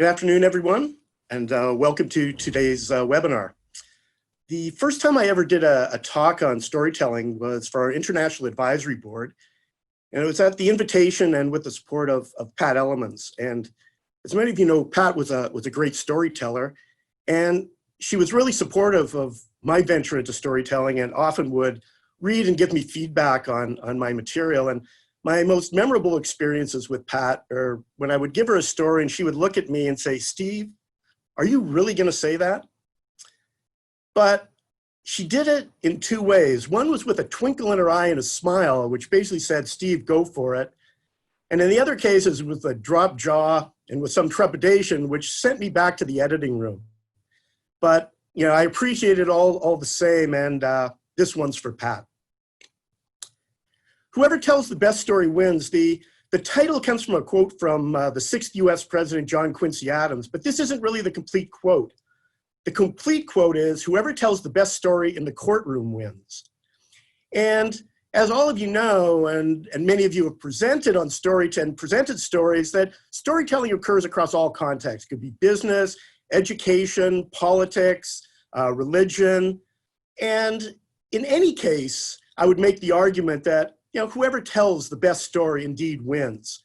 Good afternoon, everyone, and welcome to today's webinar. The first time I ever did a talk on storytelling was for our International Advisory Board, and it was at the invitation and with the support of Pat Elements. And as many of you know, Pat was a great storyteller, and she was really supportive of my venture into storytelling and often would read and give me feedback on my material. And my most memorable experiences with Pat are when I would give her a story and she would look at me and say, "Steve, are you really going to say that?" But she did it in two ways. One was with a twinkle in her eye and a smile, which basically said, "Steve, go for it." And in the other cases, with a dropped jaw and with some trepidation, which sent me back to the editing room. But you know, I appreciate it all the same, and this one's for Pat. Whoever tells the best story wins. The title comes from a quote from the 6th US President, John Quincy Adams, but this isn't really the complete quote. The complete quote is, "Whoever tells the best story in the courtroom wins." And as all of you know, and many of you have presented on storytelling, presented stories, that storytelling occurs across all contexts. It could be business, education, politics, religion. And in any case, I would make the argument that whoever tells the best story indeed wins.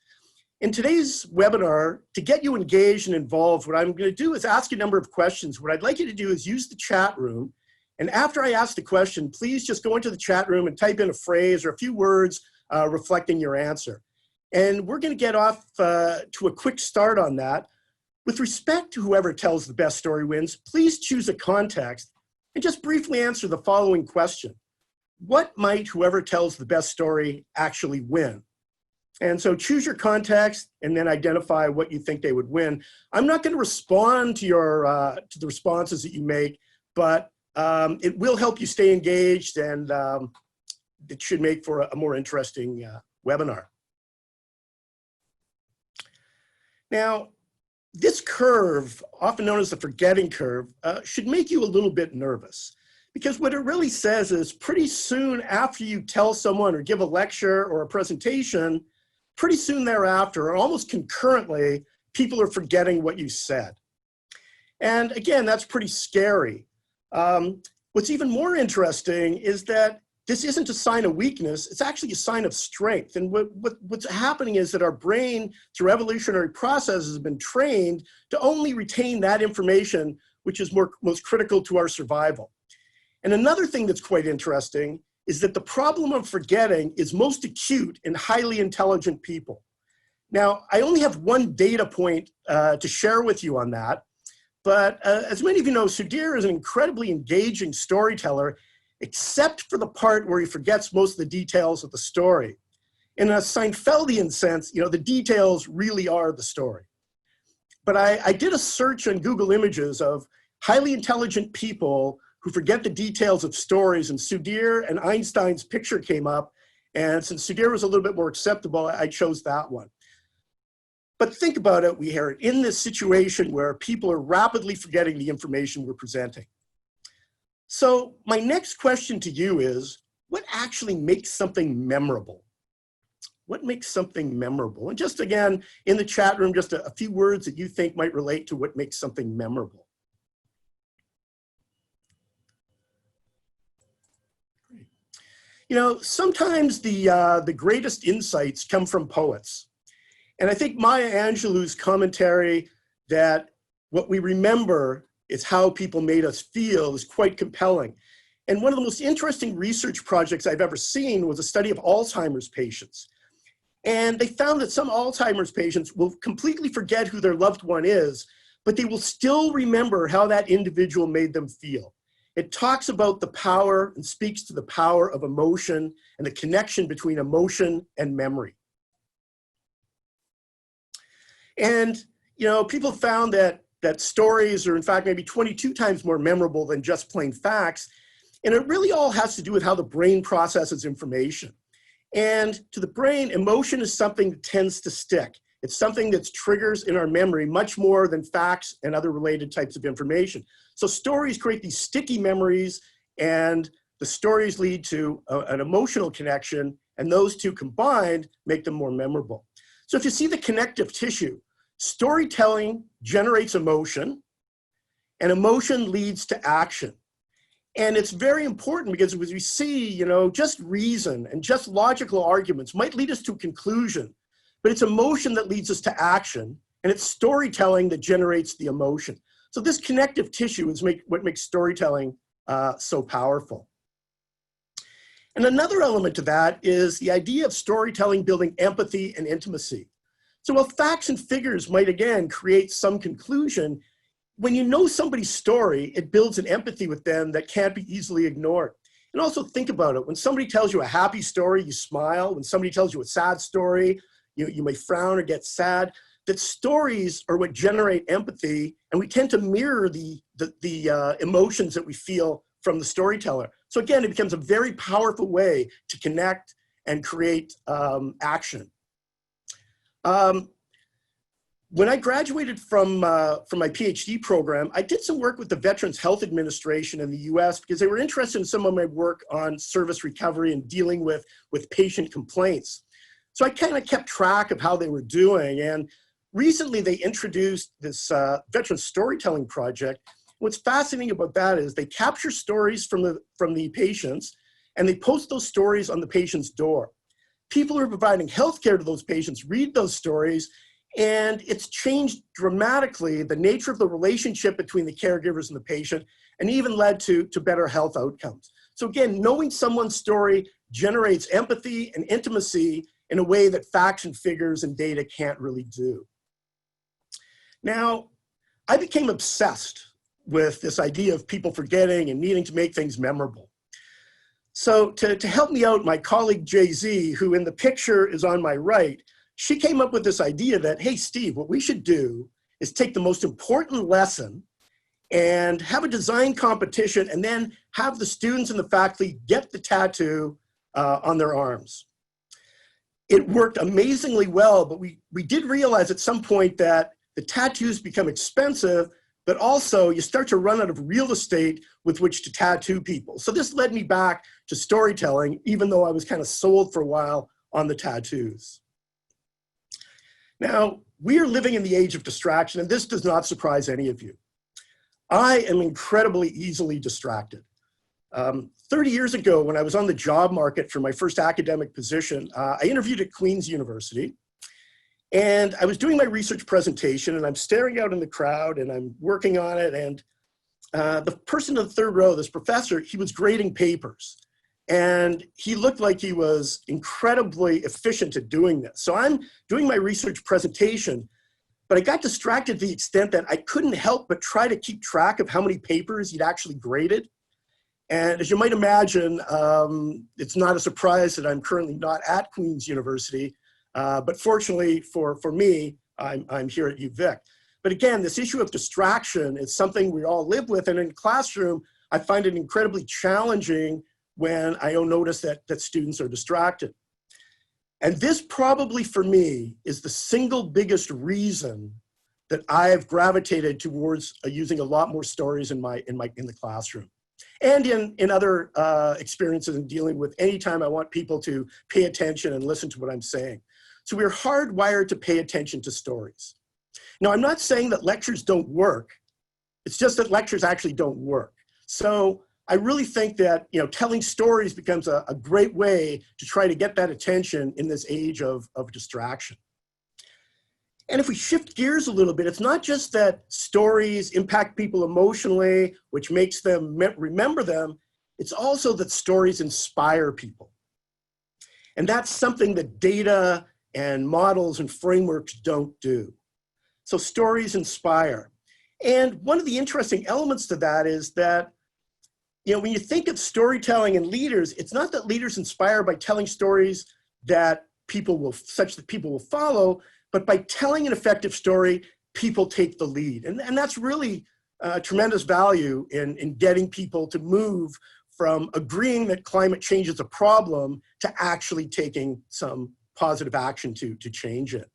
In today's webinar, to get you engaged and involved, what I'm going to do is ask a number of questions. What I'd like you to do is use the chat room. And after I ask the question, please just go into the chat room and type in a phrase or a few words reflecting your answer. And we're going to get off to a quick start on that. With respect to whoever tells the best story wins, please choose a context and just briefly answer the following question. What might whoever tells the best story actually win? And so choose your context and then identify what you think they would win. I'm not going to respond to to the responses that you make, but it will help you stay engaged, and it should make for a more interesting webinar. Now, this curve, often known as the forgetting curve, should make you a little bit nervous. Because what it really says is pretty soon after you tell someone or give a lecture or a presentation, pretty soon thereafter, or almost concurrently, people are forgetting what you said. And again, that's pretty scary. What's even more interesting is that this isn't a sign of weakness, it's actually a sign of strength. And what's happening is that our brain, through evolutionary processes, has been trained to only retain that information which is most critical to our survival. And another thing that's quite interesting is that the problem of forgetting is most acute in highly intelligent people. Now, I only have one data point to share with you on that, but as many of you know, Sudhir is an incredibly engaging storyteller, except for the part where he forgets most of the details of the story. In a Seinfeldian sense, the details really are the story. But I did a search on Google Images of highly intelligent people who forget the details of stories, and Sudhir and Einstein's picture came up, and since Sudhir was a little bit more acceptable, I chose that one. But think about it, we are in this situation where people are rapidly forgetting the information we're presenting. So my next question to you is, what actually makes something memorable? What makes something memorable? And just again, in the chat room, just a few words that you think might relate to what makes something memorable. Sometimes the greatest insights come from poets. And I think Maya Angelou's commentary that what we remember is how people made us feel is quite compelling. And one of the most interesting research projects I've ever seen was a study of Alzheimer's patients. And they found that some Alzheimer's patients will completely forget who their loved one is, but they will still remember how that individual made them feel. It talks about the power and speaks to the power of emotion and the connection between emotion and memory. And, people found that stories are in fact maybe 22 times more memorable than just plain facts. And it really all has to do with how the brain processes information. And to the brain, emotion is something that tends to stick. It's something that triggers in our memory much more than facts and other related types of information. So stories create these sticky memories, and the stories lead to an emotional connection, and those two combined make them more memorable. So if you see the connective tissue, Storytelling generates emotion, and emotion leads to action. And it's very important because as we see, just reason and just logical arguments might lead us to a conclusion, but it's emotion that leads us to action, and it's storytelling that generates the emotion. So this connective tissue is what makes storytelling so powerful. And another element to that is the idea of storytelling building empathy and intimacy. So while facts and figures might, again, create some conclusion, when you know somebody's story, it builds an empathy with them that can't be easily ignored. And also think about it. When somebody tells you a happy story, you smile. When somebody tells you a sad story, you may frown or get sad. That stories are what generate empathy, and we tend to mirror the emotions that we feel from the storyteller. So again, it becomes a very powerful way to connect and create action. When I graduated from my PhD program, I did some work with the Veterans Health Administration in the US because they were interested in some of my work on service recovery and dealing with patient complaints. So I kind of kept track of how they were doing. And recently they introduced this veteran storytelling project. What's fascinating about that is they capture stories from the patients, and they post those stories on the patient's door. People who are providing healthcare to those patients read those stories, and it's changed dramatically the nature of the relationship between the caregivers and the patient, and even led to better health outcomes. So again, knowing someone's story generates empathy and intimacy in a way that facts and figures and data can't really do. Now, I became obsessed with this idea of people forgetting and needing to make things memorable. So to help me out, my colleague Jay-Z, who in the picture is on my right, she came up with this idea that, hey, Steve, what we should do is take the most important lesson and have a design competition and then have the students and the faculty get the tattoo on their arms. It worked amazingly well, but we did realize at some point that the tattoos become expensive, but also you start to run out of real estate with which to tattoo people. So this led me back to storytelling, even though I was kind of sold for a while on the tattoos. Now, we are living in the age of distraction, and this does not surprise any of you. I am incredibly easily distracted. 30 years ago, when I was on the job market for my first academic position, I interviewed at Queen's University. And I was doing my research presentation, and I'm staring out in the crowd, and I'm working on it. And the person in the third row, this professor, he was grading papers. And he looked like he was incredibly efficient at doing this. So I'm doing my research presentation, but I got distracted to the extent that I couldn't help but try to keep track of how many papers he'd actually graded. And as you might imagine, it's not a surprise that I'm currently not at Queen's University. But fortunately for me, I'm here at UVic. But again, this issue of distraction is something we all live with. And in classroom, I find it incredibly challenging when I notice that students are distracted. And this probably for me is the single biggest reason that I've gravitated towards using a lot more stories in the classroom. And in other experiences in dealing with any time I want people to pay attention and listen to what I'm saying. So we're hardwired to pay attention to stories. Now, I'm not saying that lectures don't work. It's just that lectures actually don't work. So I really think that telling stories becomes a great way to try to get that attention in this age of distraction. And if we shift gears a little bit, it's not just that stories impact people emotionally, which makes them remember them. It's also that stories inspire people. And that's something that data and models and frameworks don't do. So stories inspire. And one of the interesting elements to that is that, when you think of storytelling and leaders, it's not that leaders inspire by telling stories that such that people will follow, but by telling an effective story, people take the lead. And that's really tremendous value in getting people to move from agreeing that climate change is a problem to actually taking some positive action to change it.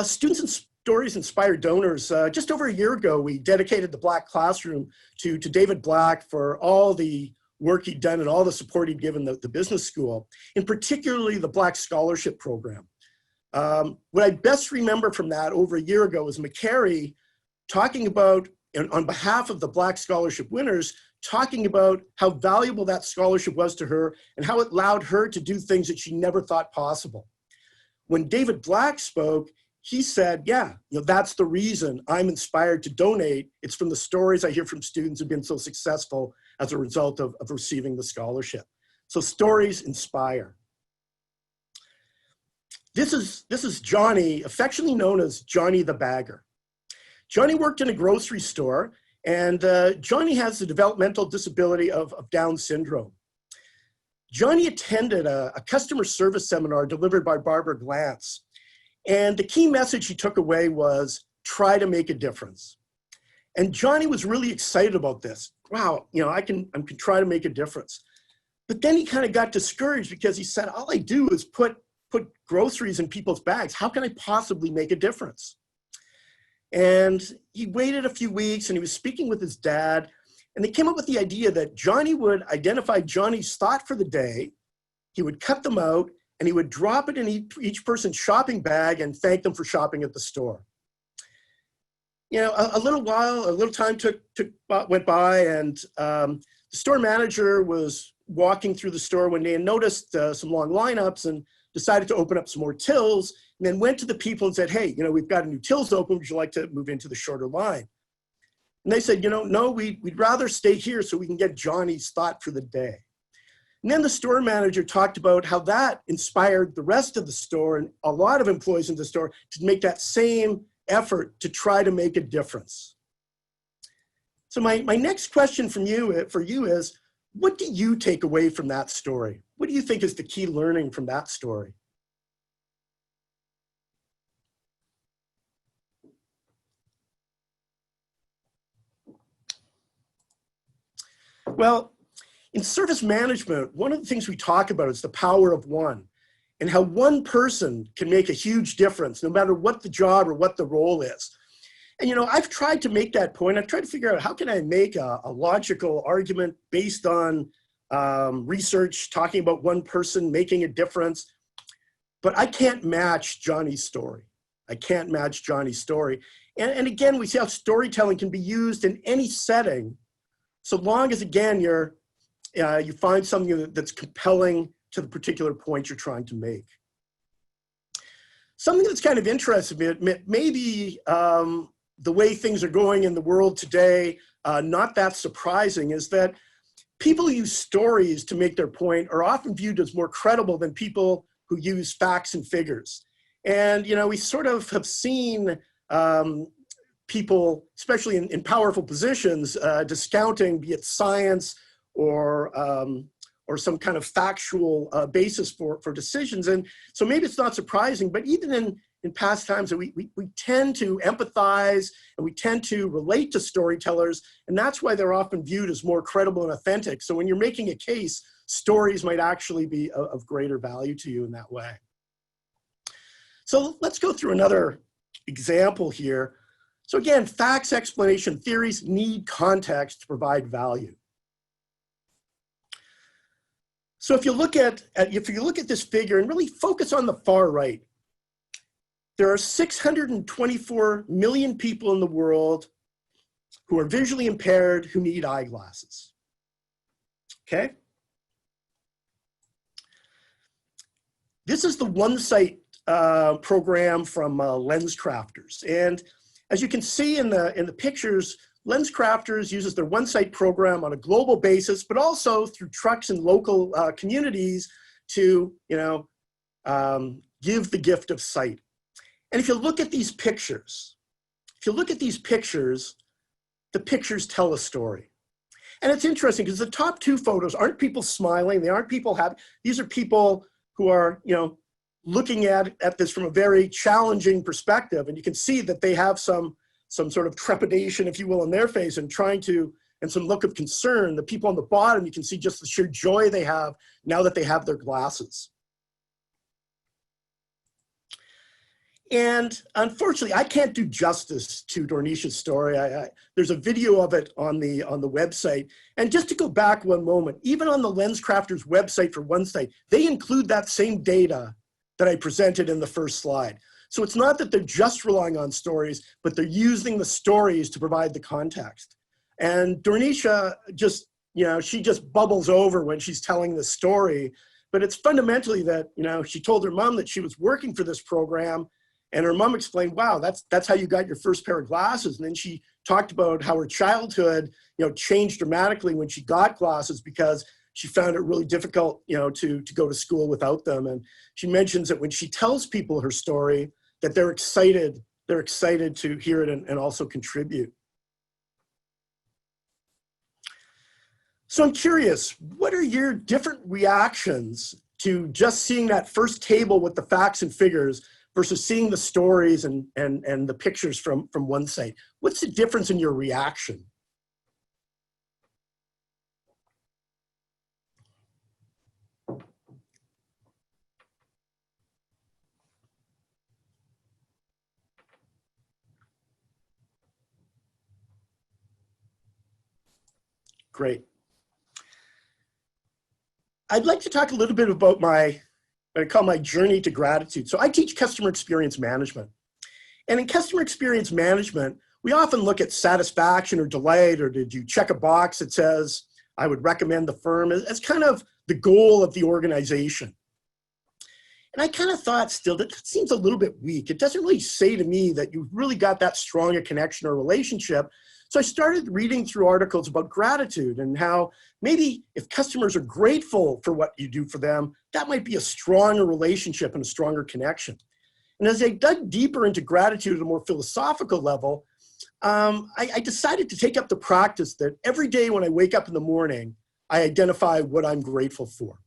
Students and Stories inspire donors. Just over a year ago, we dedicated the Black Classroom to David Black for all the work he'd done and all the support he'd given the business school, and particularly the Black Scholarship Program. What I best remember from that over a year ago was McCary talking about, and on behalf of the Black Scholarship winners, talking about how valuable that scholarship was to her and how it allowed her to do things that she never thought possible. When David Black spoke, he said, yeah, that's the reason I'm inspired to donate. It's from the stories I hear from students who've been so successful as a result of receiving the scholarship. So stories inspire. This is Johnny, affectionately known as Johnny the Bagger. Johnny worked in a grocery store, and Johnny has the developmental disability of Down syndrome. Johnny attended a customer service seminar delivered by Barbara Glantz. And the key message he took away was, try to make a difference. And Johnny was really excited about this. Wow, I can try to make a difference. But then he kind of got discouraged because he said, all I do is put groceries in people's bags. How can I possibly make a difference? And he waited a few weeks and he was speaking with his dad, and they came up with the idea that Johnny would identify Johnny's thought for the day, he would cut them out, and he would drop it in each person's shopping bag and thank them for shopping at the store. A little time went by, and the store manager was walking through the store one day and noticed some long lineups and decided to open up some more tills, and then went to the people and said, hey, we've got a new tills open. Would you like to move into the shorter line? And they said, no, we'd rather stay here so we can get Johnny's thought for the day. And then the store manager talked about how that inspired the rest of the store and a lot of employees in the store to make that same effort to try to make a difference. So my next question for you is, what do you take away from that story? What do you think is the key learning from that story? Well, in service management, one of the things we talk about is the power of one, and how one person can make a huge difference no matter what the job or what the role is. And I've tried to make that point. I've tried to figure out how can I make a logical argument based on research talking about one person making a difference, but I can't match Johnny's story. I can't match Johnny's story. And again, we see how storytelling can be used in any setting, so long as, again, you find something that's compelling to the particular point you're trying to make. Something that's kind of interesting me, maybe the way things are going in the world today, not that surprising, is that people who use stories to make their point are often viewed as more credible than people who use facts and figures. And we sort of have seen people, especially in powerful positions, discounting, be it science or some kind of factual basis for decisions. And so maybe it's not surprising, but even in past times, we tend to empathize and we tend to relate to storytellers, and that's why they're often viewed as more credible and authentic. So when you're making a case, stories might actually be of greater value to you in that way. So let's go through another example here. So again, facts, explanation, theories need context to provide value. So if you look at this figure and really focus on the far right, there are 624 million people in the world who are visually impaired who need eyeglasses. Okay? This is the OneSight program from LensCrafters. And as you can see in the pictures, LensCrafters uses their OneSight program on a global basis, but also through trucks and local communities to give the gift of sight. And if you look at these pictures, the pictures tell a story. And it's interesting because the top two photos aren't people smiling, they aren't people happy. These are people who are, looking at this from a very challenging perspective. And you can see that they have some sort of trepidation, if you will, in their face and some look of concern. The people on the bottom, you can see just the sheer joy they have now that they have their glasses. And unfortunately, I can't do justice to Dornisha's story. There's a video of it on the website. And just to go back one moment, even on the LensCrafters website for OneSight, they include that same data that I presented in the first slide. So it's not that they're just relying on stories, but they're using the stories to provide the context. And Dornisha just, she just bubbles over when she's telling the story, but it's fundamentally that, she told her mom that she was working for this program, and her mom explained, wow, that's how you got your first pair of glasses. And then she talked about how her childhood, changed dramatically when she got glasses because she found it really difficult, to go to school without them. And she mentions that when she tells people her story, that they're excited to hear it and also contribute. So I'm curious, what are your different reactions to just seeing that first table with the facts and figures versus seeing the stories and the pictures from one site? What's the difference in your reaction? Great. I'd like to talk a little bit about what I call my journey to gratitude. So I teach customer experience management. And in customer experience management, we often look at satisfaction or delight, or did you check a box that says, I would recommend the firm, as kind of the goal of the organization. And I kind of thought still that seems a little bit weak. It doesn't really say to me that you've really got that strong a connection or relationship. So I started reading through articles about gratitude and how maybe if customers are grateful for what you do for them, that might be a stronger relationship and a stronger connection. And as I dug deeper into gratitude at a more philosophical level, I decided to take up the practice that every day when I wake up in the morning, I identify what I'm grateful for.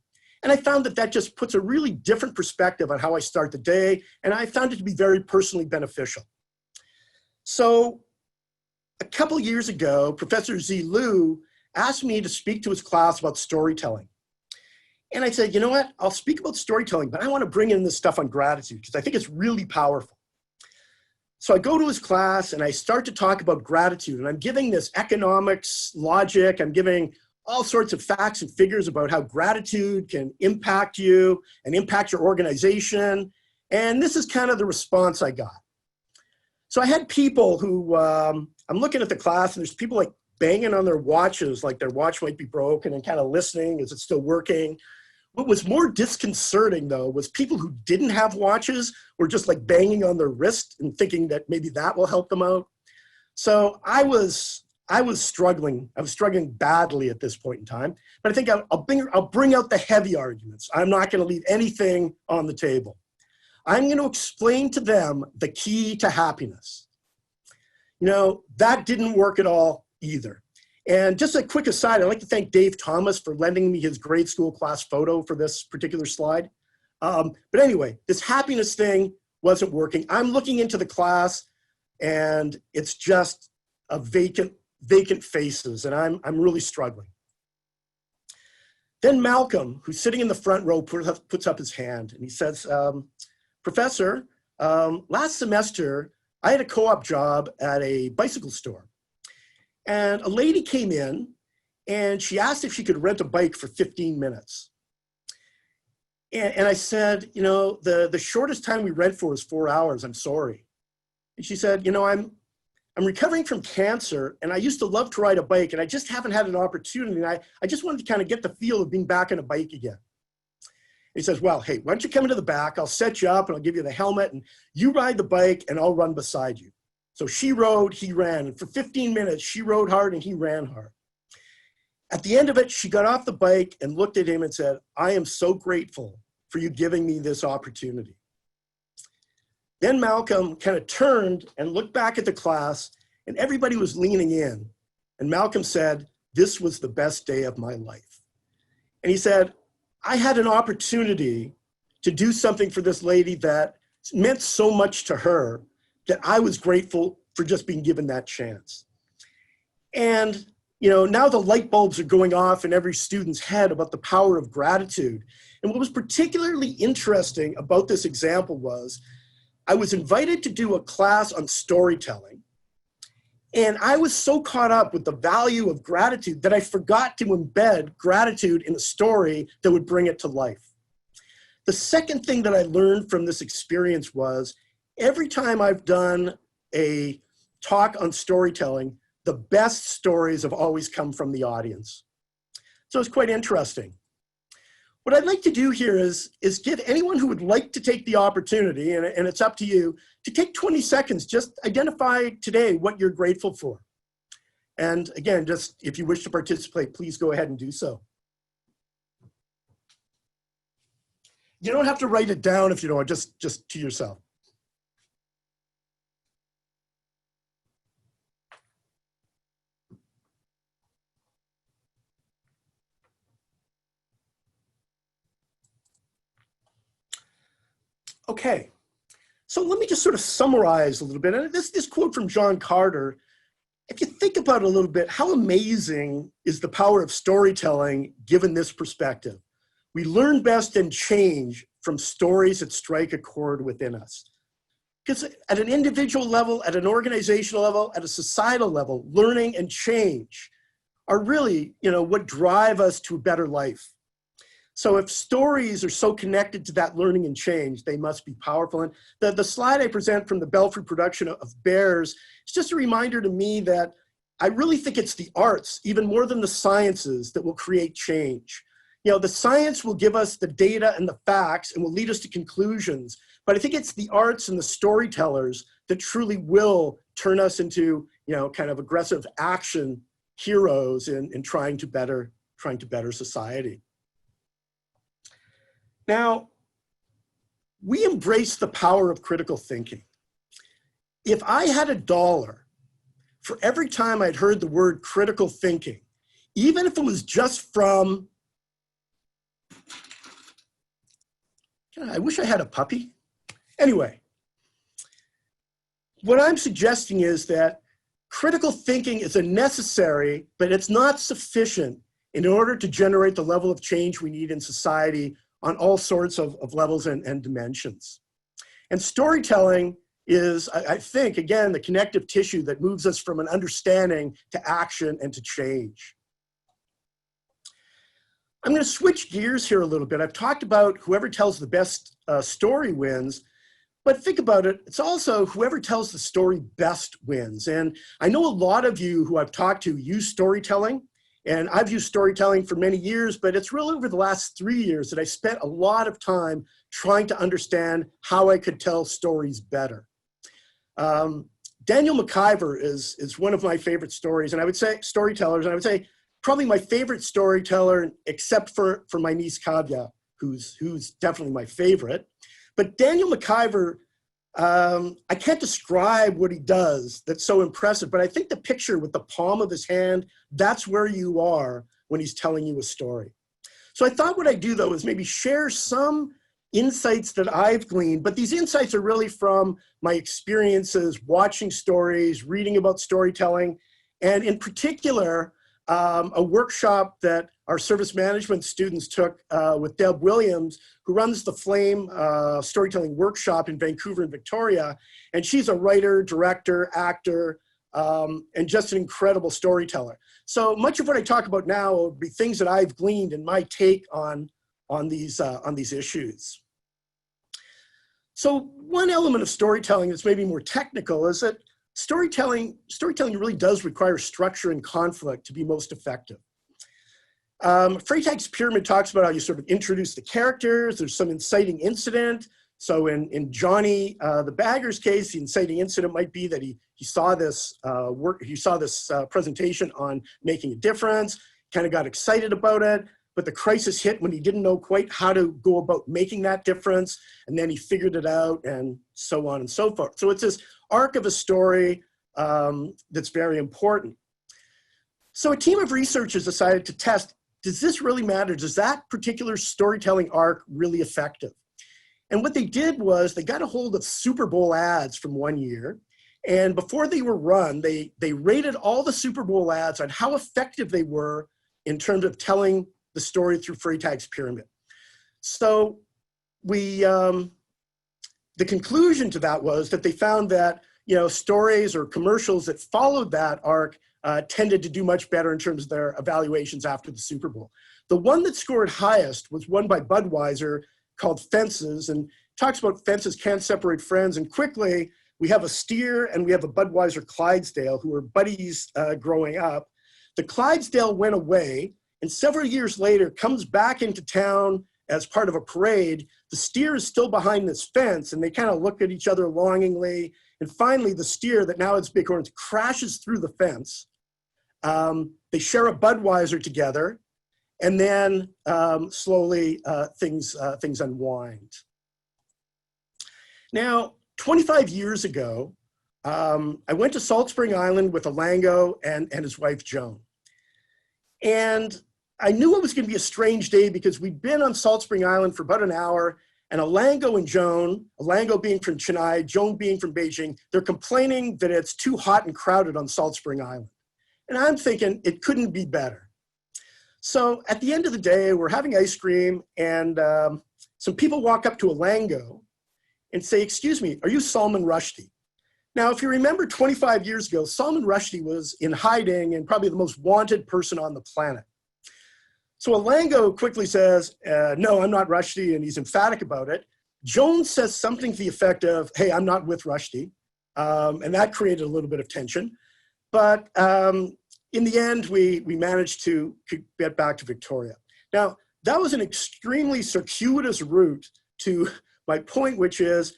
And I found that just puts a really different perspective on how I start the day, and I found it to be very personally beneficial. So a couple years ago, Professor Z. Liu asked me to speak to his class about storytelling. And I said, you know what, I'll speak about storytelling, but I want to bring in this stuff on gratitude because I think it's really powerful. So I go to his class and I start to talk about gratitude, and I'm giving this economics logic, I'm giving all sorts of facts and figures about how gratitude can impact you and impact your organization. And this is kind of the response I got. So I had people who, I'm looking at the class and there's people like banging on their watches, like their watch might be broken and kind of listening, is it still working? What was more disconcerting though, was people who didn't have watches were just like banging on their wrist and thinking that maybe that will help them out. So I was struggling. I was struggling badly at this point in time, but I think I'll bring out the heavy arguments. I'm not going to leave anything on the table. I'm going to explain to them the key to happiness. That didn't work at all either. And just a quick aside, I'd like to thank Dave Thomas for lending me his grade school class photo for this particular slide. But anyway, this happiness thing wasn't working. I'm looking into the class and it's just a vacant faces, and I'm really struggling. Then Malcolm, who's sitting in the front row, puts up his hand and he says, Professor, last semester, I had a co-op job at a bicycle store. And a lady came in and she asked if she could rent a bike for 15 minutes. And I said, the shortest time we rent for is 4 hours, I'm sorry. And she said, I'm recovering from cancer and I used to love to ride a bike and I just haven't had an opportunity. And I just wanted to kind of get the feel of being back on a bike again. He says, well, hey, why don't you come into the back? I'll set you up and I'll give you the helmet and you ride the bike and I'll run beside you. So she rode, he ran. And for 15 minutes, she rode hard and he ran hard. At the end of it, she got off the bike and looked at him and said, I am so grateful for you giving me this opportunity. Then Malcolm kind of turned and looked back at the class and everybody was leaning in. And Malcolm said, this was the best day of my life. And he said, I had an opportunity to do something for this lady that meant so much to her that I was grateful for just being given that chance. And now the light bulbs are going off in every student's head about the power of gratitude. And what was particularly interesting about this example was I was invited to do a class on storytelling. And I was so caught up with the value of gratitude that I forgot to embed gratitude in a story that would bring it to life. The second thing that I learned from this experience was every time I've done a talk on storytelling, the best stories have always come from the audience. So it's quite interesting. What I'd like to do here is give anyone who would like to take the opportunity, and it's up to you, to take 20 seconds, just identify today what you're grateful for. And again, just if you wish to participate, please go ahead and do so. You don't have to write it down if you don't, just to yourself. Okay, so let me just sort of summarize a little bit. And this quote from John Carter, if you think about it a little bit, how amazing is the power of storytelling given this perspective? We learn best and change from stories that strike a chord within us. Because at an individual level, at an organizational level, at a societal level, learning and change are really, what drive us to a better life. So if stories are so connected to that learning and change, they must be powerful. And the slide I present from the Belfry production of Bears, it's just a reminder to me that I really think it's the arts, even more than the sciences, that will create change. The science will give us the data and the facts and will lead us to conclusions. But I think it's the arts and the storytellers that truly will turn us into, kind of aggressive action heroes in trying to better society. Now, we embrace the power of critical thinking. If I had $1 for every time I'd heard the word critical thinking, even if it was just from, I wish I had a puppy. Anyway, what I'm suggesting is that critical thinking is a necessary, but it's not sufficient in order to generate the level of change we need in society on all sorts of levels and dimensions. And storytelling is, I think, again, the connective tissue that moves us from an understanding to action and to change. I'm going to switch gears here a little bit. I've talked about whoever tells the best story wins, but think about it, it's also whoever tells the story best wins. And I know a lot of you who I've talked to use storytelling. And I've used storytelling for many years, but it's really over the last 3 years that I spent a lot of time trying to understand how I could tell stories better. Daniel McIver is one of my favorite stories, and I would say storytellers, and I would say probably my favorite storyteller, except for my niece Kavya, who's definitely my favorite. But Daniel McIver, I can't describe what he does that's so impressive, but I think the picture with the palm of his hand, that's where you are when he's telling you a story. So I thought what I'd do, though, is maybe share some insights that I've gleaned, but these insights are really from my experiences watching stories, reading about storytelling, and in particular, a workshop that our service management students took with Deb Williams, who runs the Flame Storytelling Workshop in Vancouver and Victoria. And she's a writer, director, actor, and just an incredible storyteller. So much of what I talk about now will be things that I've gleaned in my take on these issues. So one element of storytelling that's maybe more technical is that storytelling really does require structure and conflict to be most effective. Freytag's pyramid talks about how you sort of introduce the characters, there's some inciting incident. So in Johnny the Bagger's case, the inciting incident might be that he saw this presentation on making a difference, kind of got excited about it, but the crisis hit when he didn't know quite how to go about making that difference, and then he figured it out, and so on and so forth. So it's this arc of a story that's very important. So a team of researchers decided to test, does this really matter? Does that particular storytelling arc really effective? And what they did was they got a hold of Super Bowl ads from one year, and before they were run, they rated all the Super Bowl ads on how effective they were in terms of telling the story through Freytag's pyramid. So the conclusion to that was that they found that stories or commercials that followed that arc tended to do much better in terms of their evaluations after the Super Bowl. The one that scored highest was one by Budweiser called Fences, and talks about fences can't separate friends. And quickly, we have a steer and we have a Budweiser Clydesdale who were buddies growing up. The Clydesdale went away, and several years later comes back into town as part of a parade. The steer is still behind this fence, and they kind of look at each other longingly. And finally, the steer that now has bighorns crashes through the fence. They share a Budweiser together, and then slowly things unwind. Now, 25 years ago, I went to Salt Spring Island with Alango and his wife, Joan. And I knew it was going to be a strange day because we'd been on Salt Spring Island for about an hour, and Alango and Joan, Alango being from Chennai, Joan being from Beijing, they're complaining that it's too hot and crowded on Salt Spring Island. And I'm thinking it couldn't be better. So at the end of the day, we're having ice cream, and some people walk up to Alango and say, "Excuse me, are you Salman Rushdie?" Now, if you remember 25 years ago, Salman Rushdie was in hiding and probably the most wanted person on the planet. So Alango quickly says, "No, I'm not Rushdie," and he's emphatic about it. Joan says something to the effect of, "Hey, I'm not with Rushdie," and that created a little bit of tension. But in the end, we managed to get back to Victoria. Now, that was an extremely circuitous route to my point, which is,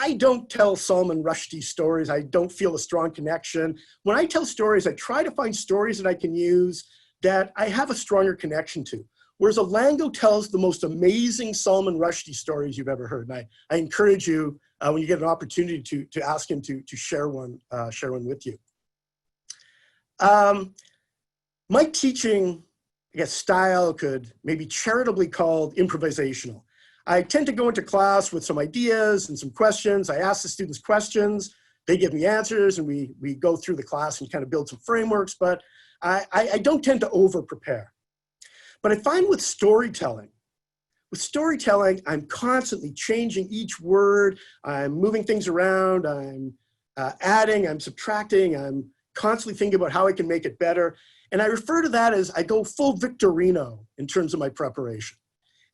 I don't tell Salman Rushdie stories. I don't feel a strong connection. When I tell stories, I try to find stories that I can use that I have a stronger connection to. Whereas Alango tells the most amazing Salman Rushdie stories you've ever heard. And I encourage you, when you get an opportunity, to ask him to share one with you. My teaching, style could maybe charitably called improvisational. I tend to go into class with some ideas and some questions. I ask the students questions, they give me answers, and we go through the class and kind of build some frameworks, but I don't tend to over-prepare. But I find with storytelling, I'm constantly changing each word, I'm moving things around, I'm adding, I'm subtracting, I'm constantly thinking about how I can make it better. And I refer to that as I go full Victorino in terms of my preparation.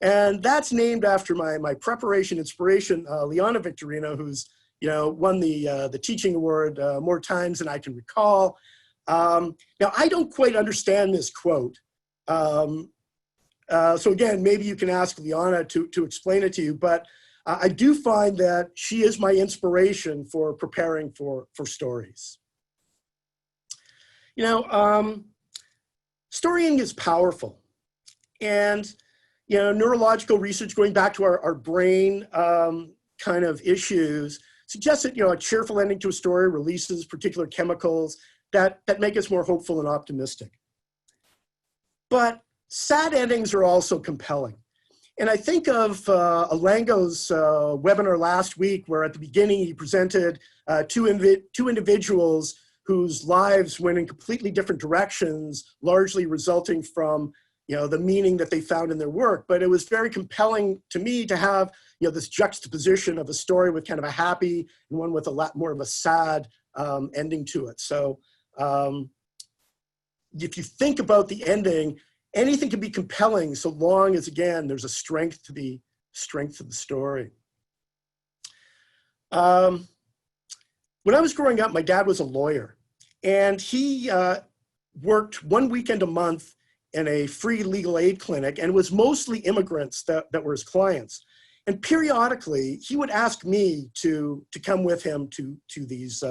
And that's named after my preparation inspiration, Liana Victorino, who's won the teaching award more times than I can recall. Now, I don't quite understand this quote. So again, maybe you can ask Liana to explain it to you, but I do find that she is my inspiration for preparing for stories. Storying is powerful. And neurological research going back to our brain kind of issues suggests that a cheerful ending to a story releases particular chemicals that make us more hopeful and optimistic. But sad endings are also compelling. And I think of Alango's webinar last week, where at the beginning he presented two individuals whose lives went in completely different directions, largely resulting from the meaning that they found in their work. But it was very compelling to me to have this juxtaposition of a story with kind of a happy and one with a lot more of a sad ending to it. So if you think about the ending, anything can be compelling so long as, again, there's a strength to the story. When I was growing up, my dad was a lawyer, and he worked one weekend a month in a free legal aid clinic, and it was mostly immigrants that were his clients. And periodically, he would ask me to come with him to these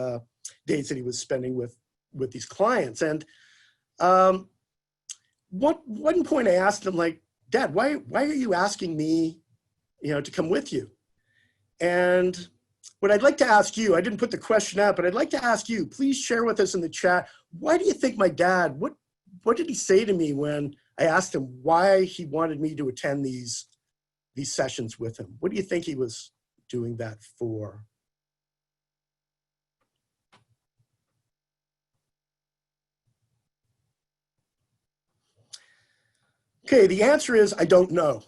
days that he was spending with these clients. And one point I asked him, like, "Dad, why are you asking me, to come with you?" And what I'd like to ask you, I didn't put the question out, but I'd like to ask you, please share with us in the chat, why do you think my dad, what did he say to me when I asked him why he wanted me to attend these sessions with him? What do you think he was doing that for? Okay, the answer is I don't know.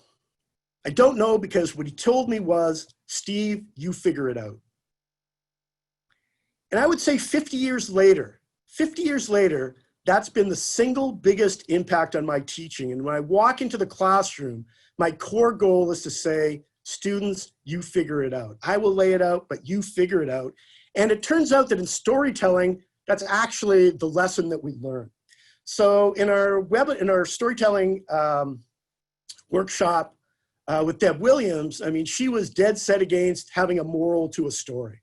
I don't know because what he told me was, "Steve, you figure it out." And I would say 50 years later, that's been the single biggest impact on my teaching. And when I walk into the classroom, my core goal is to say, students, you figure it out. I will lay it out, but you figure it out. And it turns out that in storytelling, that's actually the lesson that we learn. So in our storytelling workshop with Deb Williams, I mean, she was dead set against having a moral to a story.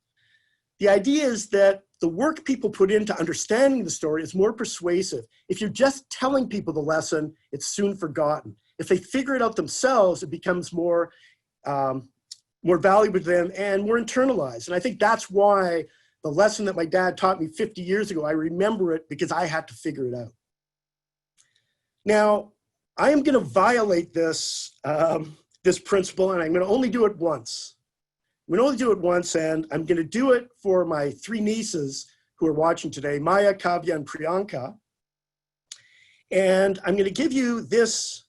The idea is that the work people put into understanding the story is more persuasive. If you're just telling people the lesson, it's soon forgotten. If they figure it out themselves, it becomes more valuable to them and more internalized. And I think that's why the lesson that my dad taught me 50 years ago, I remember it because I had to figure it out. Now, I am going to violate this, this principle, and I'm going to only do it once. I'm going to only do it once, and I'm going to do it for my 3 nieces who are watching today, Maya, Kavya, and Priyanka. And I'm going to give you this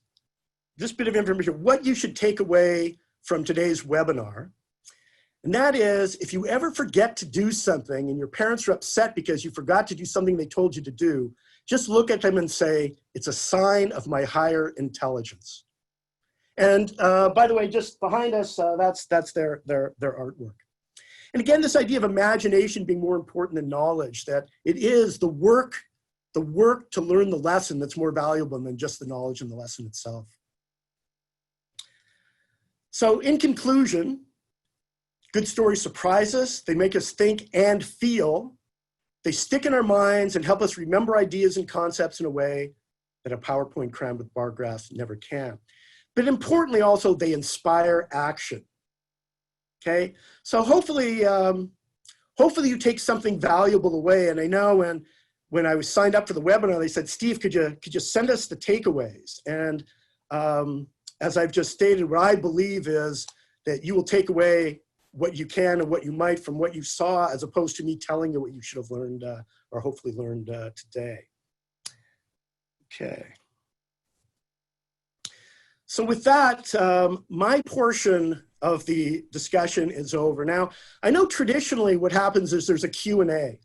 bit of information, what you should take away from today's webinar. And that is, if you ever forget to do something and your parents are upset because you forgot to do something they told you to do, just look at them and say, it's a sign of my higher intelligence. And by the way, just behind us, that's their artwork. And again, this idea of imagination being more important than knowledge, that it is the work to learn the lesson that's more valuable than just the knowledge and the lesson itself. So in conclusion, good stories surprise us. They make us think and feel. They stick in our minds and help us remember ideas and concepts in a way that a PowerPoint crammed with bar graphs never can. But importantly also, they inspire action. Okay, so hopefully you take something valuable away. And I know when I was signed up for the webinar, they said, Steve, could you send us the takeaways? And as I've just stated, what I believe is that you will take away what you can and what you might from what you saw, as opposed to me telling you what you should have learned or hopefully learned today. Okay. So with that, my portion of the discussion is over. Now, I know traditionally what happens is there's a Q&A,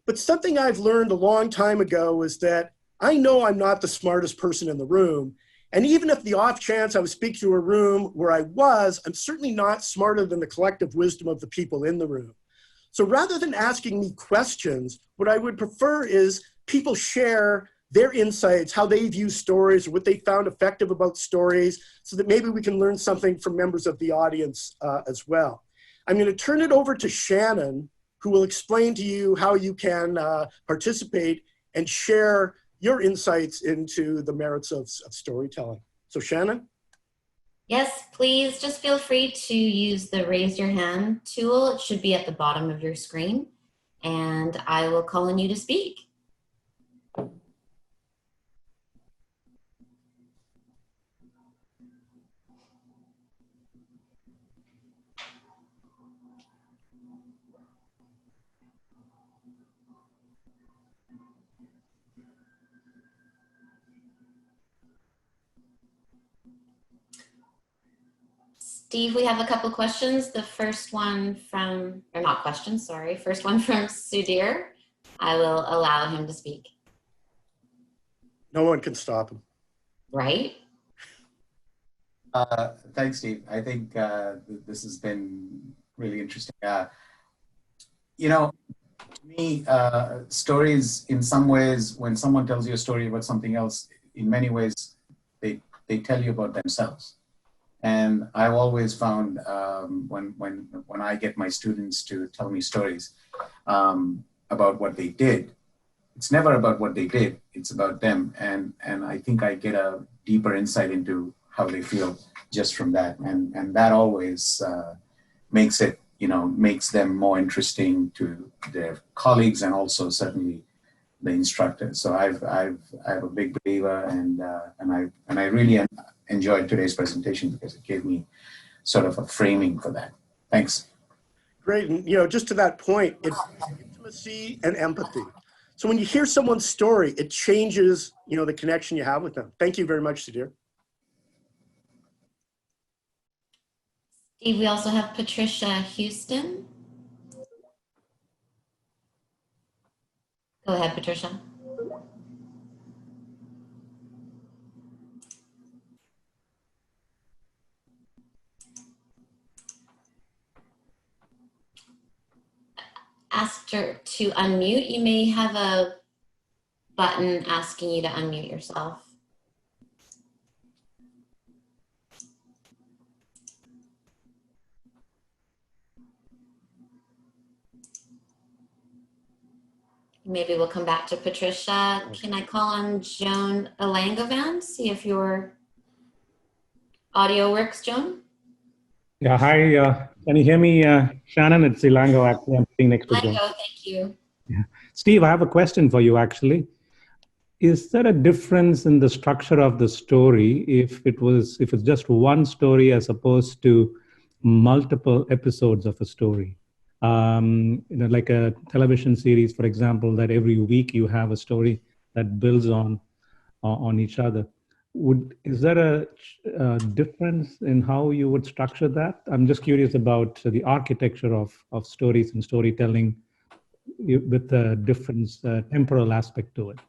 but something I've learned a long time ago is that I know I'm not the smartest person in the room. And even if the off chance I would speak to a room where I was, I'm certainly not smarter than the collective wisdom of the people in the room. So rather than asking me questions, what I would prefer is people share their insights, how they view stories, or what they found effective about stories, so that maybe we can learn something from members of the audience as well. I'm going to turn it over to Shannon, who will explain to you how you can participate and share your insights into the merits of storytelling. So Shannon? Yes, please just feel free to use the raise your hand tool. It should be at the bottom of your screen, and I will call on you to speak. Steve, we have a couple questions. The first one from, or not questions, sorry. First one from Sudhir. I will allow him to speak. No one can stop him. Right? Thanks, Steve. I think this has been really interesting. You know, to me, stories in some ways, when someone tells you a story about something else, in many ways, they tell you about themselves. And I've always found when I get my students to tell me stories about what they did, it's never about what they did, it's about them. And I think I get a deeper insight into how they feel just from that. And that always makes it, makes them more interesting to their colleagues and also certainly the instructors. So I'm a big believer, and I really enjoyed today's presentation because it gave me sort of a framing for that. Thanks. Great, and just to that point, it's intimacy and empathy. So when you hear someone's story, it changes, the connection you have with them. Thank you very much, Sudhir. Steve, we also have Patricia Houston. Go ahead, Patricia. asked her to unmute. You may have a button asking you to unmute yourself. Maybe we'll come back to Patricia. Can I call on Joan Alangovan? See if your audio works, Joan? Yeah, hi. Can you hear me, Shannon? It's Ilango, actually. I'm sitting next to Joan. Ilango, thank you. Yeah. Steve, I have a question for you, actually. Is there a difference in the structure of the story if it's just one story as opposed to multiple episodes of a story? Like a television series, for example, that every week you have a story that builds on each other. Is there a difference in how you would structure that? I'm just curious about the architecture of stories and storytelling with a different temporal aspect to it.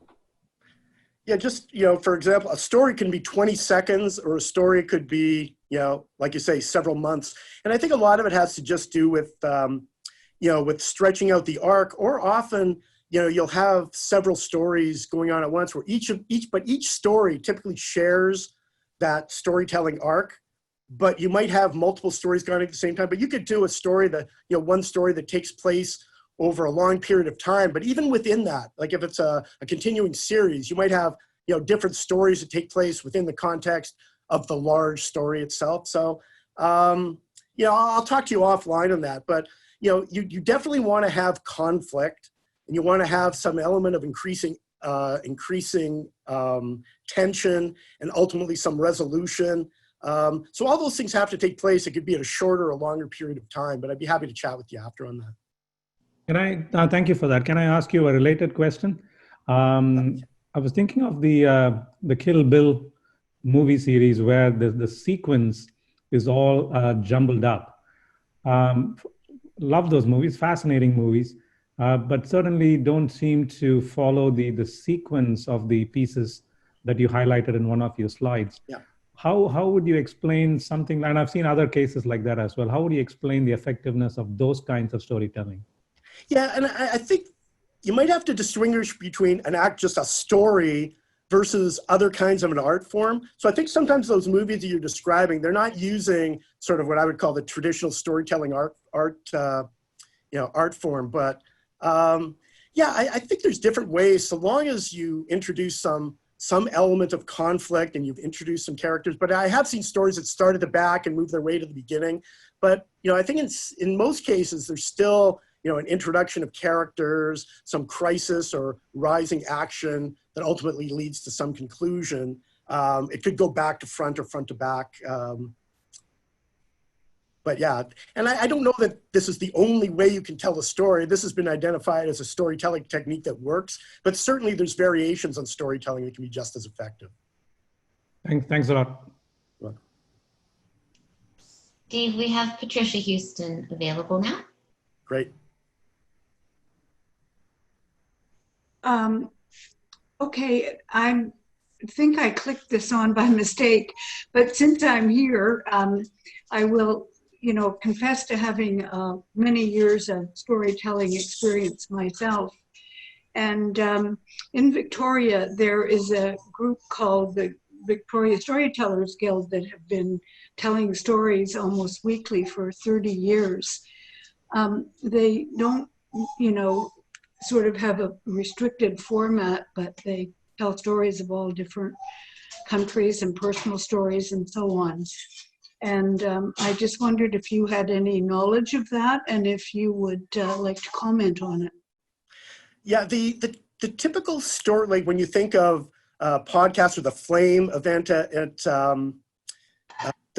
Yeah, just, for example, a story can be 20 seconds or a story could be, like you say, several months. And I think a lot of it has to just do with, with stretching out the arc, or often, you'll have several stories going on at once where each story typically shares that storytelling arc, but you might have multiple stories going at the same time. But you could do a story that, one story that takes place over a long period of time. But even within that, like if it's a continuing series, you might have, different stories that take place within the context of the large story itself. So, I'll talk to you offline on that, but, you definitely want to have conflict, and you want to have some element of increasing tension and ultimately some resolution. So all those things have to take place. It could be at a shorter or longer period of time, but I'd be happy to chat with you after on that. Can I, thank you for that. Can I ask you a related question? I was thinking of the Kill Bill movie series where the sequence is all jumbled up. Love those movies, fascinating movies, but certainly don't seem to follow the sequence of the pieces that you highlighted in one of your slides. Yeah. How would you explain something, and I've seen other cases like that as well, how would you explain the effectiveness of those kinds of storytelling? Yeah, and I think you might have to distinguish between just a story versus other kinds of an art form. So I think sometimes those movies that you're describing, they're not using sort of what I would call the traditional storytelling art form. But I think there's different ways, so long as you introduce some element of conflict and you've introduced some characters. But I have seen stories that start at the back and move their way to the beginning. But I think in most cases there's still an introduction of characters, some crisis or rising action that ultimately leads to some conclusion. It could go back to front or front to back. But yeah, and I don't know that this is the only way you can tell a story. This has been identified as a storytelling technique that works, but certainly there's variations on storytelling that can be just as effective. Thanks a lot. Steve, we have Patricia Houston available now. Great. Okay, I think I clicked this on by mistake, but since I'm here, I will, confess to having many years of storytelling experience myself. And in Victoria, there is a group called the Victoria Storytellers Guild that have been telling stories almost weekly for 30 years. They don't, sort of have a restricted format, but they tell stories of all different countries and personal stories and so on. And I just wondered if you had any knowledge of that and if you would like to comment on it. Yeah, the typical story, like when you think of podcasts or the Flame event at the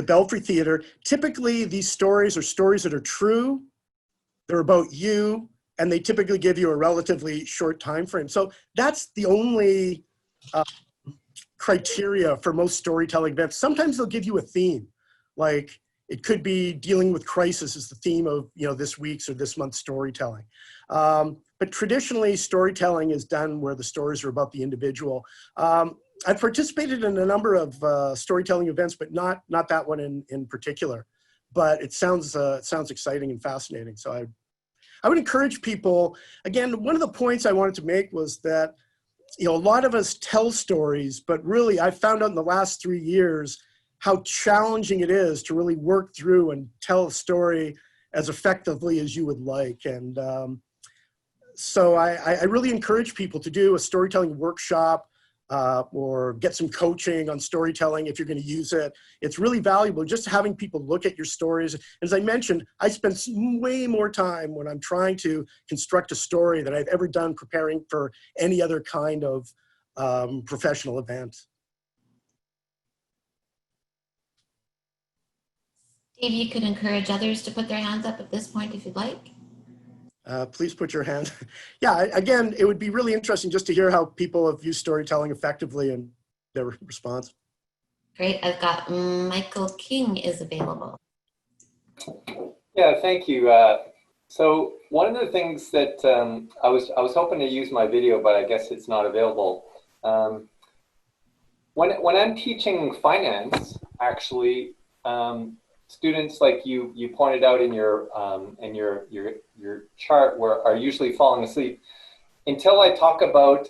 Belfry Theatre, typically these stories are stories that are true, they're about you, and they typically give you a relatively short time frame. So that's the only criteria for most storytelling events. Sometimes they'll give you a theme, like it could be dealing with crisis is the theme of this week's or this month's storytelling. But traditionally, storytelling is done where the stories are about the individual. I've participated in a number of storytelling events, but not that one in particular. But it sounds exciting and fascinating. So I would encourage people, again, one of the points I wanted to make was that, you know, a lot of us tell stories, but really I found out in the last 3 years how challenging it is to really work through and tell a story as effectively as you would like. And so I really encourage people to do a storytelling workshop or get some coaching on storytelling if you're going to use it. It's really valuable just having people look at your stories. As I mentioned, I spend way more time when I'm trying to construct a story than I've ever done preparing for any other kind of professional event. Steve, you could encourage others to put their hands up at this point if you'd like. Please put your hand. Yeah, again, it would be really interesting just to hear how people have used storytelling effectively and their response. Great, I've got Michael King is available. Yeah, thank you. So one of the things that I was hoping to use my video, but I guess it's not available. When I'm teaching finance, actually, students like you pointed out in your chart are usually falling asleep until I talk about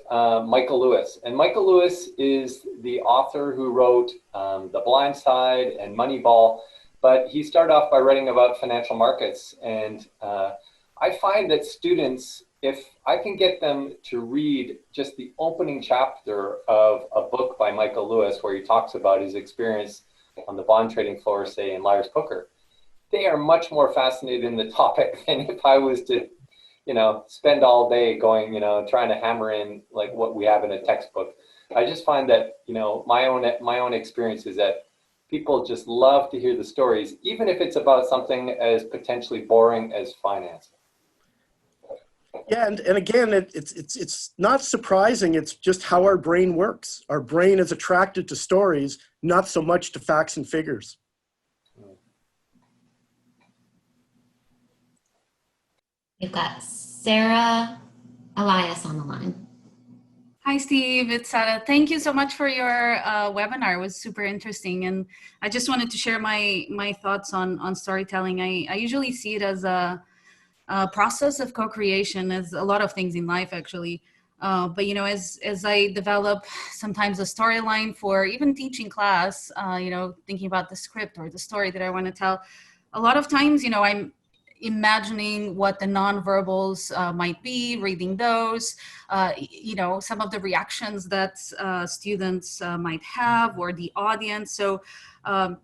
Michael Lewis. And Michael Lewis is the author who wrote The Blind Side and Moneyball, but he started off by writing about financial markets. And I find that students, if I can get them to read just the opening chapter of a book by Michael Lewis where he talks about his experience on the bond trading floor, say in Liar's Poker, they are much more fascinated in the topic than if I was to, you know, spend all day going, you know, trying to hammer in like what we have in a textbook. I just find that, you know, my own experience is that people just love to hear the stories, even if it's about something as potentially boring as finance. Yeah, and again, it's not surprising. It's just how our brain works. Our brain is attracted to stories, not so much to facts and figures. We've got Sarah Elias on the line. Hi, Steve. It's Sarah. Thank you so much for your webinar. It was super interesting. And I just wanted to share my thoughts on storytelling. I usually see it as a process of co-creation, as a lot of things in life, actually. But, you know, as I develop sometimes a storyline for even teaching class, you know, thinking about the script or the story that I want to tell, a lot of times, you know, I'm imagining what the nonverbals might be, reading those, you know, some of the reactions that students might have or the audience. So,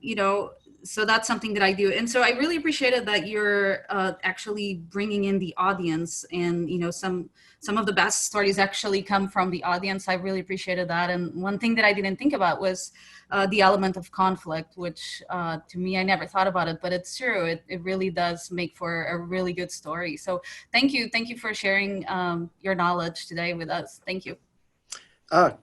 you know, so that's something that I do. And so I really appreciated that you're actually bringing in the audience, and, you know, some of the best stories actually come from the audience. I really appreciated that. And one thing that I didn't think about was the element of conflict, which to me, I never thought about it, but it's true. It really does make for a really good story. So thank you. Thank you for sharing your knowledge today with us. Thank you.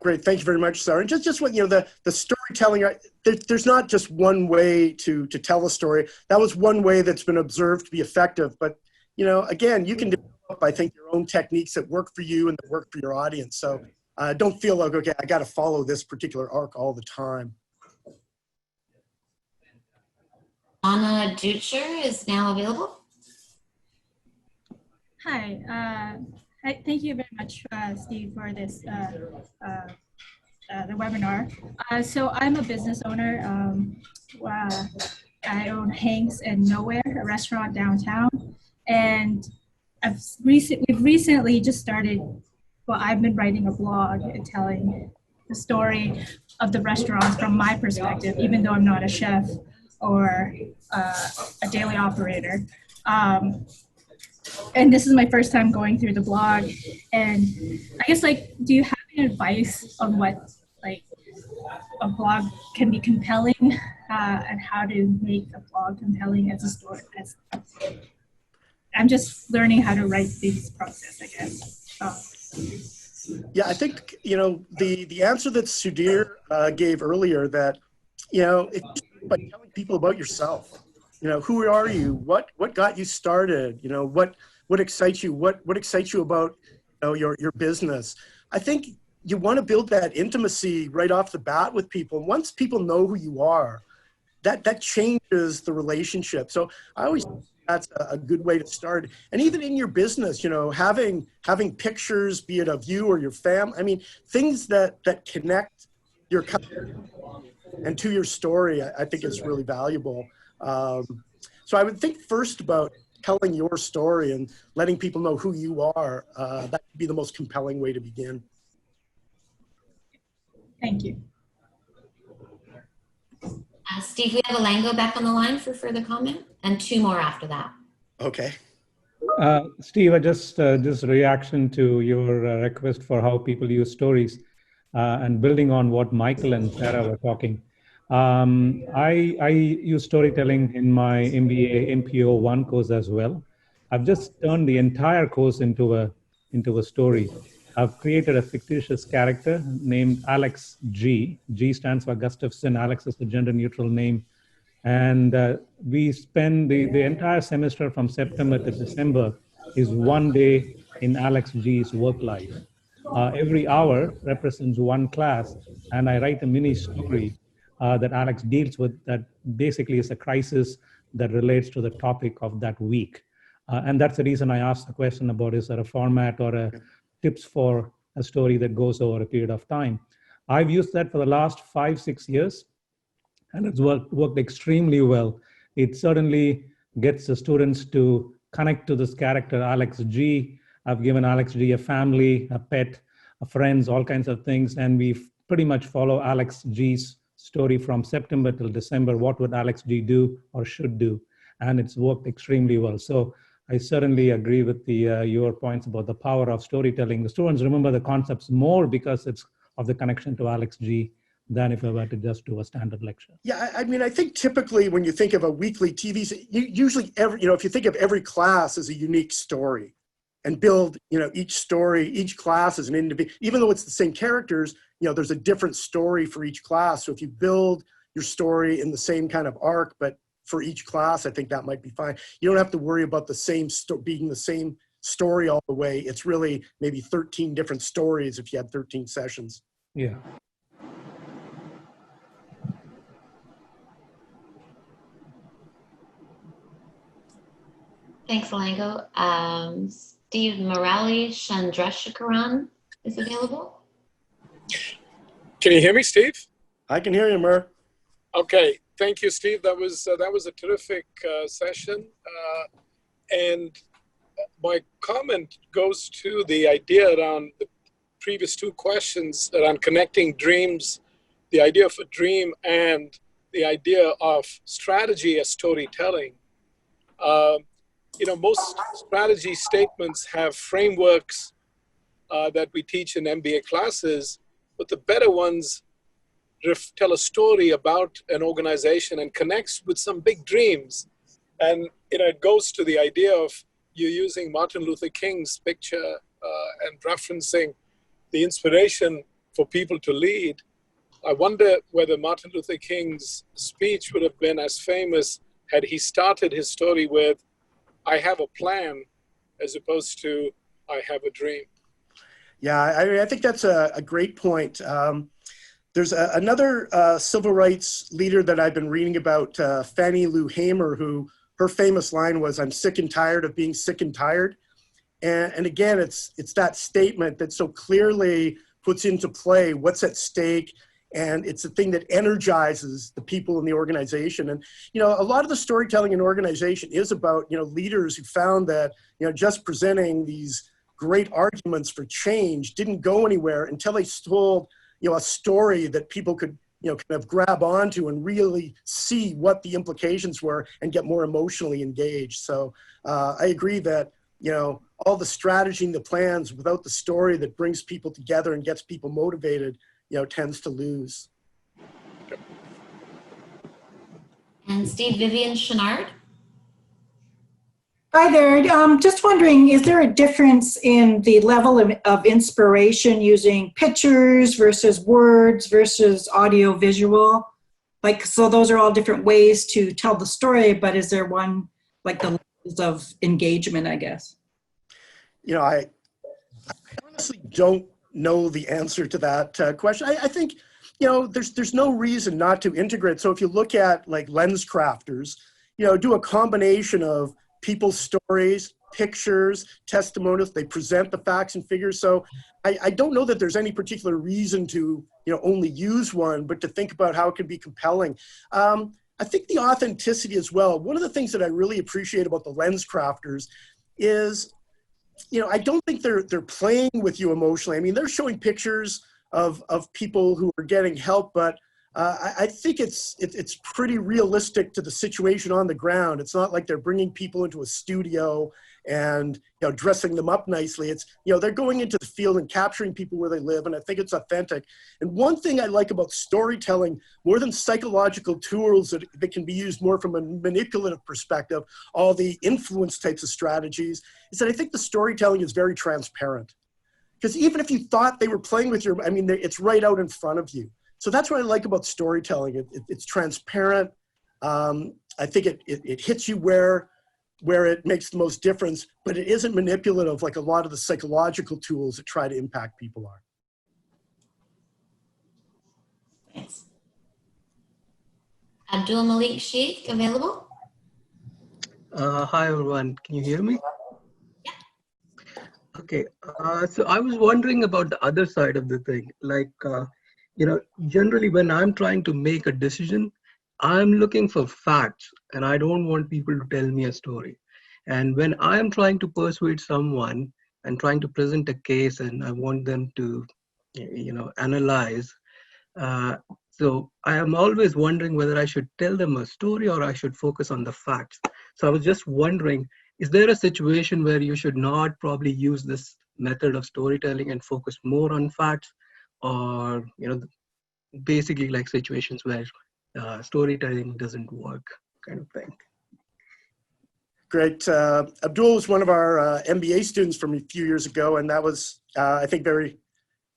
Great. Thank you very much, Sarah. And just what, you know, the storytelling, there's not just one way to tell a story. That was one way that's been observed to be effective. But, you know, again, you can develop, I think, your own techniques that work for you and that work for your audience. So don't feel like, okay, I got to follow this particular arc all the time. Anna Dutcher is now available. Hi. Thank you very much, Steve, for this the webinar. So I'm a business owner. I own Hanks and Nowhere, a restaurant downtown, and we've recently just started. Well, I've been writing a blog and telling the story of the restaurants from my perspective, even though I'm not a chef or a daily operator. And this is my first time going through the blog, and I guess, like, do you have any advice on what, like, a blog can be compelling and how to make a blog compelling as a story? I'm just learning how to write this process, I guess. Yeah, I think, you know, the answer that Sudhir gave earlier, that, you know, it's by telling people about yourself. You know, who are you? What got you started? You know, what excites you? What excites you about, you know, your business? I think you want to build that intimacy right off the bat with people. And once people know who you are, that changes the relationship. So I always that's a good way to start. And even in your business, you know, having pictures, be it of you or your family, I mean, things that connect your customer and to your story, I think is really valuable. So I would think first about telling your story and letting people know who you are. That would be the most compelling way to begin. Thank you. Steve, we have Alango back on the line for further comment, and 2 more after that. Okay. Steve, I just reaction to your request for how people use stories, and building on what Michael and Sarah were talking. I use storytelling in my MBA NPO 1 course as well. I've just turned the entire course into a story. I've created a fictitious character named Alex G. G stands for Gustavson. Alex is the gender neutral name. And we spend the entire semester from September to December is 1 day in Alex G's work life. Every hour represents 1 class, and I write a mini story that Alex deals with that basically is a crisis that relates to the topic of that week. And that's the reason I asked the question about, is there a format or a tips for a story that goes over a period of time? I've used that for the last 5-6 years, and it's worked extremely well. It certainly gets the students to connect to this character, Alex G. I've given Alex G a family, a pet, friends, all kinds of things, and we pretty much follow Alex G's story from September till December. What would Alex G do or should do? And it's worked extremely well. So I certainly agree with your points about the power of storytelling. The students remember the concepts more because it's of the connection to Alex G than if I were to just do a standard lecture. Yeah, I mean, I think typically when you think of a weekly TV, usually if you think of every class as a unique story and build, each story, each class is an individual, even though it's the same characters, there's a different story for each class. So if you build your story in the same kind of arc, but for each class, I think that might be fine. You don't have to worry about the same being the same story all the way. It's really maybe 13 different stories if you had 13 sessions. Yeah. Thanks, Alango. Steve Morali Chandrasekaran is available. Can you hear me, Steve? I can hear you, Mur. Okay, thank you, Steve. That was a terrific session, and my comment goes to the idea around the previous 2 questions around connecting dreams, the idea of a dream, and the idea of strategy as storytelling. Most strategy statements have frameworks that we teach in MBA classes, but the better ones tell a story about an organization and connects with some big dreams. And it goes to the idea of you using Martin Luther King's picture and referencing the inspiration for people to lead. I wonder whether Martin Luther King's speech would have been as famous had he started his story with, "I have a plan," as opposed to, "I have a dream." Yeah, I think that's a great point. There's another civil rights leader that I've been reading about, Fannie Lou Hamer, who her famous line was, "I'm sick and tired of being sick and tired." And again, it's that statement that so clearly puts into play what's at stake. And it's the thing that energizes the people in the organization. And, a lot of the storytelling in organization is about, leaders who found that, just presenting these great arguments for change didn't go anywhere until they told, a story that people could, kind of grab onto and really see what the implications were and get more emotionally engaged. So I agree that, all the strategy and the plans without the story that brings people together and gets people motivated, tends to lose. And Steve, Vivian Chenard. Hi there. Just wondering, is there a difference in the level of inspiration using pictures versus words versus audio visual? So those are all different ways to tell the story, but is there one, like the levels of engagement, I guess? I honestly don't know the answer to that question. I think, there's no reason not to integrate. So if you look at like lens crafters, do a combination of people's stories, pictures, testimonials. They present the facts and figures. So I don't know that there's any particular reason to, only use one, but to think about how it can be compelling. I think the authenticity as well. One of the things that I really appreciate about the lens crafters is, I don't think they're playing with you emotionally. I mean, they're showing pictures of people who are getting help, but I think it's pretty realistic to the situation on the ground. It's not like they're bringing people into a studio and dressing them up nicely. It's they're going into the field and capturing people where they live, and I think it's authentic. And one thing I like about storytelling more than psychological tools that can be used more from a manipulative perspective, all the influence types of strategies, is that I think the storytelling is very transparent. Because even if you thought they were playing with your, it's right out in front of you. So that's what I like about storytelling. It's transparent. I think it hits you where it makes the most difference, but it isn't manipulative like a lot of the psychological tools that try to impact people are. Thanks. Abdul Malik Sheikh, available? Hi, everyone. Can you hear me? Okay. So I was wondering about the other side of the thing. Like, generally when I'm trying to make a decision, I'm looking for facts and I don't want people to tell me a story. And when I'm trying to persuade someone and trying to present a case and I want them to, analyze, so I am always wondering whether I should tell them a story or I should focus on the facts. So I was just wondering, is there a situation where you should not probably use this method of storytelling and focus more on facts, or, basically like situations where storytelling doesn't work kind of thing? Great. Abdul was one of our MBA students from a few years ago, and that was, I think, very,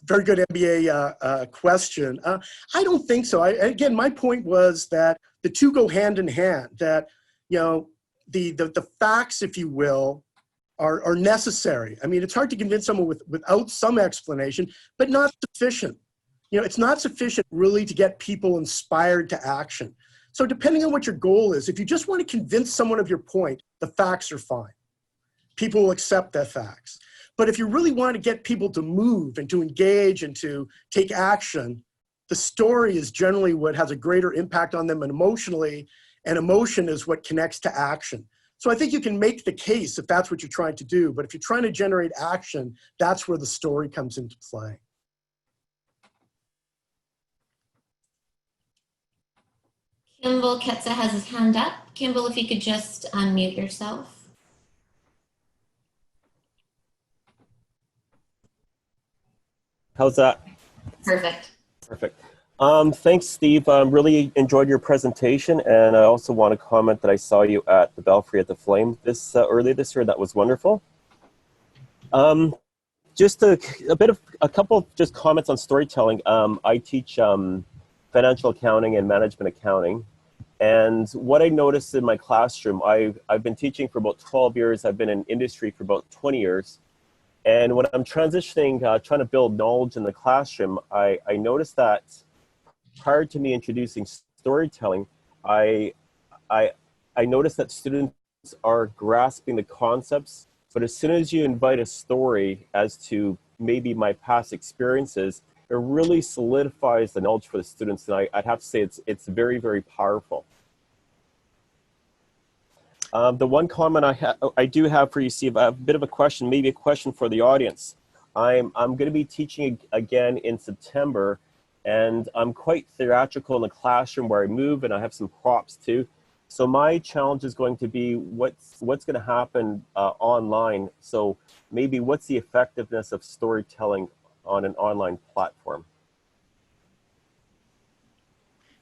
very good MBA question. I don't think so. Again, my point was that the two go hand in hand, that, the facts, if you will, are necessary. I mean, it's hard to convince someone without some explanation, but not sufficient. It's not sufficient really to get people inspired to action. So depending on what your goal is, if you just want to convince someone of your point, the facts are fine. People will accept the facts. But if you really want to get people to move and to engage and to take action, the story is generally what has a greater impact on them emotionally, and emotion is what connects to action. So I think you can make the case if that's what you're trying to do, but if you're trying to generate action, that's where the story comes into play. Kimball Ketza has his hand up. Kimball, if you could just unmute yourself. How's that? Perfect. Perfect. Thanks, Steve. Really enjoyed your presentation, and I also want to comment that I saw you at the Belfry at the Flame earlier this year. That was wonderful. Just a couple of just comments on storytelling. I teach financial accounting and management accounting, and what I noticed in my classroom, I've been teaching for about 12 years. I've been in industry for about 20 years. And when I'm transitioning, trying to build knowledge in the classroom, I noticed that prior to me introducing storytelling, I noticed that students are grasping the concepts, but as soon as you invite a story as to maybe my past experiences, it really solidifies the knowledge for the students, and I'd have to say it's very, very powerful. The one comment I do have for you, Steve, I have a bit of a question, maybe a question for the audience. I'm going to be teaching again in September, and I'm quite theatrical in the classroom where I move, and I have some props too. So my challenge is going to be what's going to happen online. So maybe what's the effectiveness of storytelling on an online platform?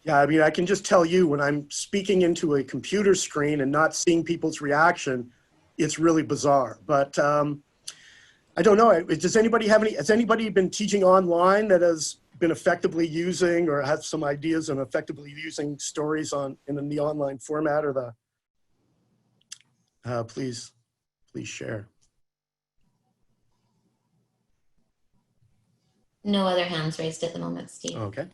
Yeah, I mean, I can just tell you when I'm speaking into a computer screen and not seeing people's reaction, it's really bizarre. But I don't know. Does anybody have any? Has anybody been teaching online that has been effectively using or has some ideas on effectively using stories in the online format, or the? Please share. No other hands raised at the moment, Steve. Okay.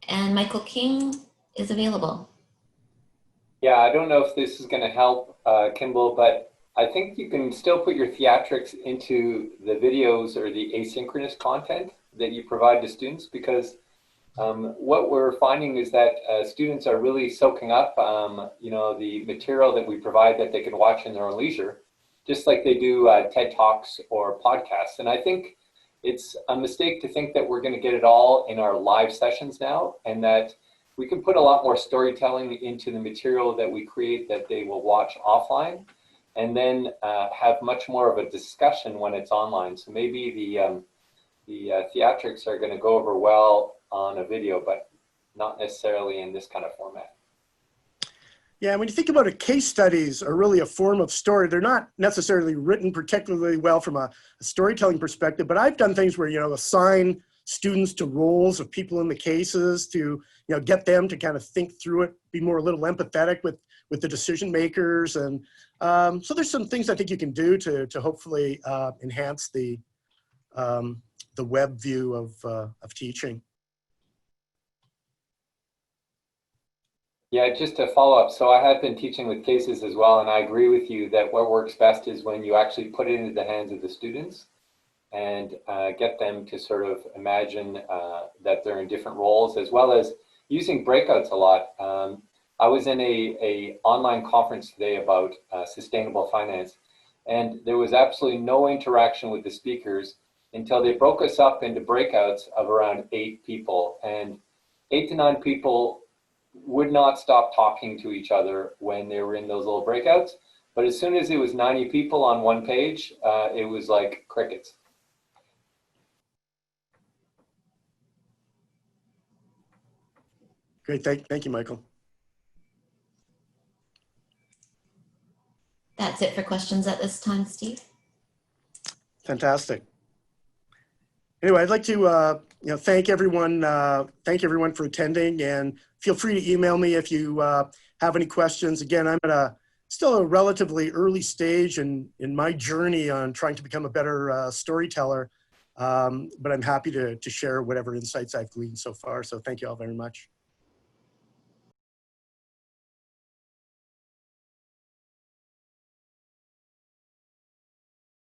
And Michael King is available. Yeah, I don't know if this is going to help, Kimball, but I think you can still put your theatrics into the videos or the asynchronous content that you provide to students, because what we're finding is that students are really soaking up, you know, the material that we provide that they can watch in their own leisure, just like they do TED Talks or podcasts. And I think it's a mistake to think that we're going to get it all in our live sessions now, and that we can put a lot more storytelling into the material that we create that they will watch offline, and then have much more of a discussion when it's online. So maybe the theatrics are going to go over well on a video, but not necessarily in this kind of format. Yeah, when you think about it, case studies are really a form of story. They're not necessarily written particularly well from a storytelling perspective, but I've done things where, you know, assign students to roles of people in the cases to, you know, get them to kind of think through it, be more a little empathetic with the decision makers. And so there's some things I think you can do to hopefully enhance the web view of teaching. Yeah, just to follow up. So I have been teaching with cases as well, and I agree with you that what works best is when you actually put it into the hands of the students and get them to sort of imagine that they're in different roles, as well as using breakouts a lot. I was in a online conference today about sustainable finance, and there was absolutely no interaction with the speakers until they broke us up into breakouts of around 8 people, and 8 to 9 people would not stop talking to each other when they were in those little breakouts. But as soon as it was 90 people on one page, it was like crickets. Great, thank you, Michael. That's it for questions at this time, Steve. Fantastic. Anyway, I'd like to you know, thank everyone for attending, and feel free to email me if you have any questions. Again, I'm at still a relatively early stage in my journey on trying to become a better storyteller, but I'm happy to share whatever insights I've gleaned so far. So thank you all very much.